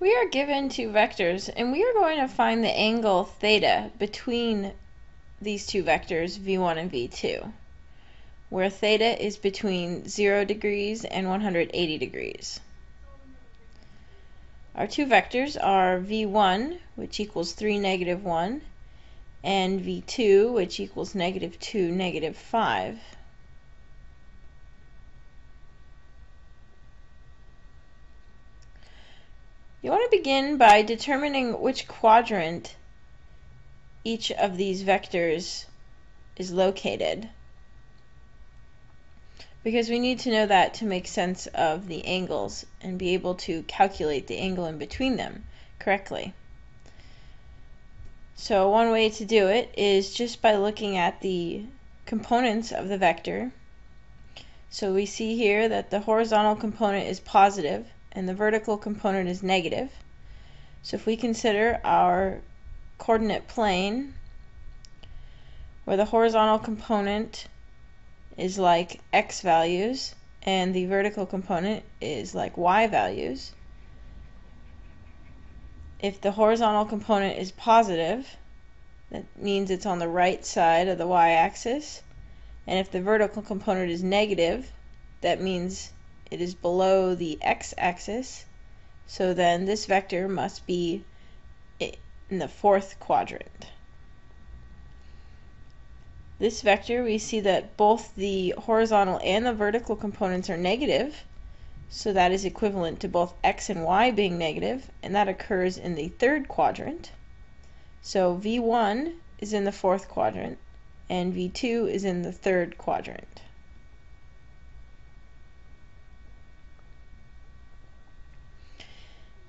We are given two vectors, and we are going to find the angle theta between these two vectors, v1 and v2, where theta is between 0 degrees and 180 degrees. Our two vectors are v1, which equals 3, -1, and v2, which equals -2, -5. You want to begin by determining which quadrant each of these vectors is located, because we need to know that to make sense of the angles and be able to calculate the angle in between them correctly. So one way to do it is just by looking at the components of the vector. So we see here that the horizontal component is positive and the vertical component is negative. So if we consider our coordinate plane, where the horizontal component is like x values and the vertical component is like y values, if the horizontal component is positive, that means it's on the right side of the y-axis, and if the vertical component is negative, that means it is below the x-axis. So then this vector must be in the fourth quadrant. This vector, we see that both the horizontal and the vertical components are negative, so that is equivalent to both x and y being negative, and that occurs in the third quadrant. So v1 is in the fourth quadrant and v2 is in the third quadrant.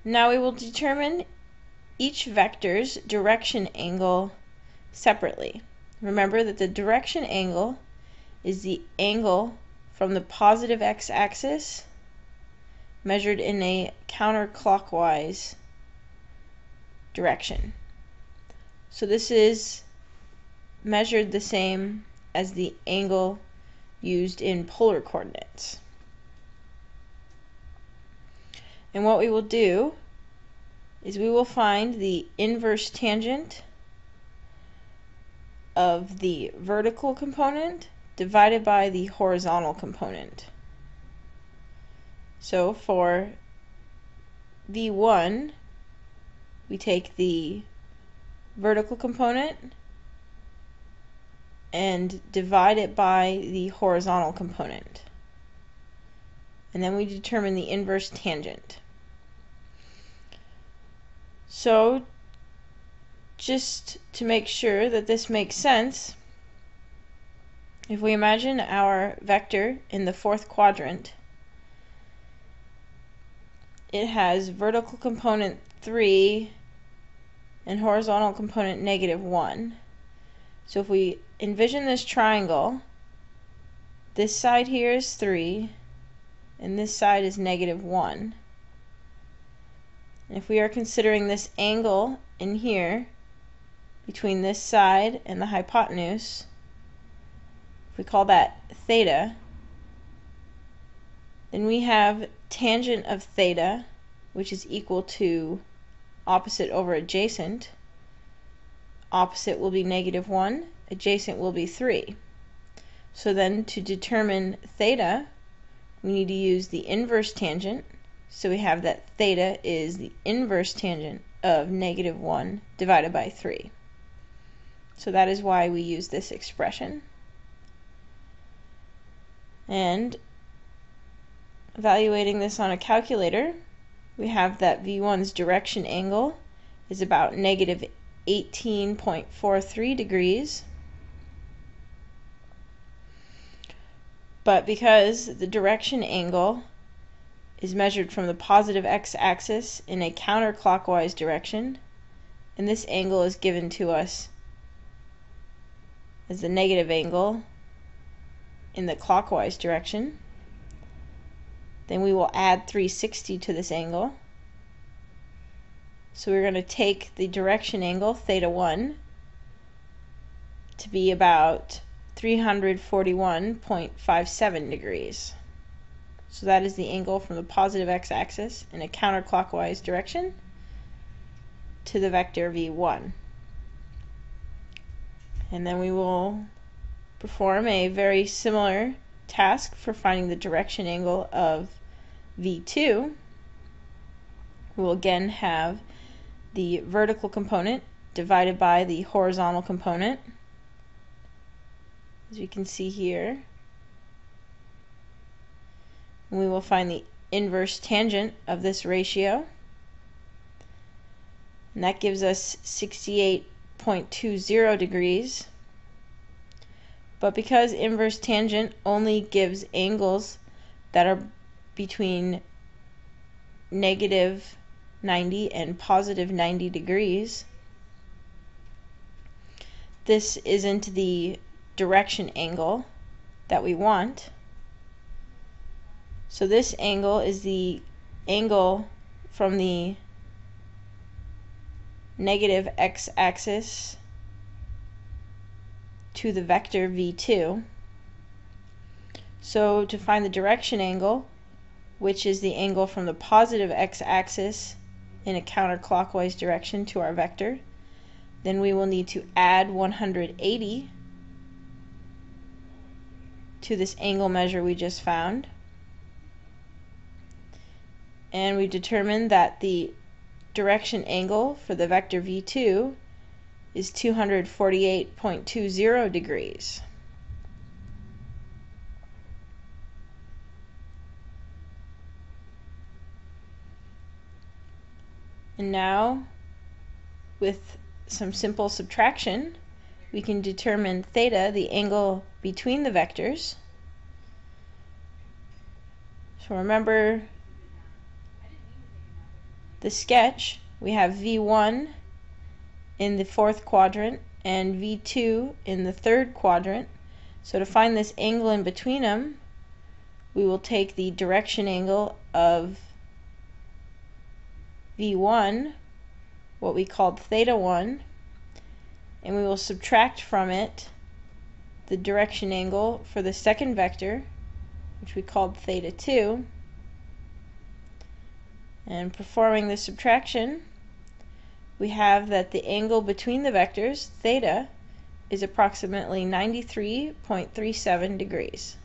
Now we will determine each vector's direction angle separately. Remember that the direction angle is the angle from the positive x-axis measured in a counterclockwise direction. So this is measured the same as the angle used in polar coordinates. And what we will do is we will find the inverse tangent of the vertical component divided by the horizontal component. So for v1, we take the vertical component and divide it by the horizontal component, and then we determine the inverse tangent. So just to make sure that this makes sense, if we imagine our vector in the fourth quadrant, it has vertical component 3 and horizontal component -1. So if we envision this triangle, this side here is 3 and this side is -1. And if we are considering this angle in here between this side and the hypotenuse, if we call that theta, then we have tangent of theta, which is equal to opposite over adjacent. Opposite will be -1, adjacent will be 3. So then to determine theta, we need to use the inverse tangent. So we have that theta is the inverse tangent of -1 divided by 3. So that is why we use this expression. And evaluating this on a calculator, we have that v1's direction angle is about -18.43 degrees. But because the direction angle is measured from the positive x-axis in a counterclockwise direction, and this angle is given to us as the negative angle in the clockwise direction, then we will add 360 to this angle. So we're going to take the direction angle, theta1, to be about 341.57 degrees. So that is the angle from the positive x-axis in a counterclockwise direction. to the vector v1. And then we will perform a very similar task for finding the direction angle of v2. We will again have the vertical component divided by the horizontal component, as you can see here. And we will find the inverse tangent of this ratio, and that gives us 68.20 degrees. But because inverse tangent only gives angles that are between negative 90 and positive 90 degrees, this isn't the direction angle that we want. So this angle is the angle from the negative x-axis to the vector v2. So to find the direction angle, which is the angle from the positive x-axis in a counterclockwise direction to our vector, then we will need to add 180 to this angle measure we just found. And we determined that the direction angle for the vector v2 is 248.20 degrees. And now, with some simple subtraction, we can determine theta, the angle between the vectors. So remember the sketch, we have v1 in the fourth quadrant and v2 in the third quadrant. So to find this angle in between them, we will take the direction angle of v1, what we called theta 1, and we will subtract from it the direction angle for the second vector, which we called theta 2. And performing the subtraction, we have that the angle between the vectors, theta, is approximately 93.37 degrees.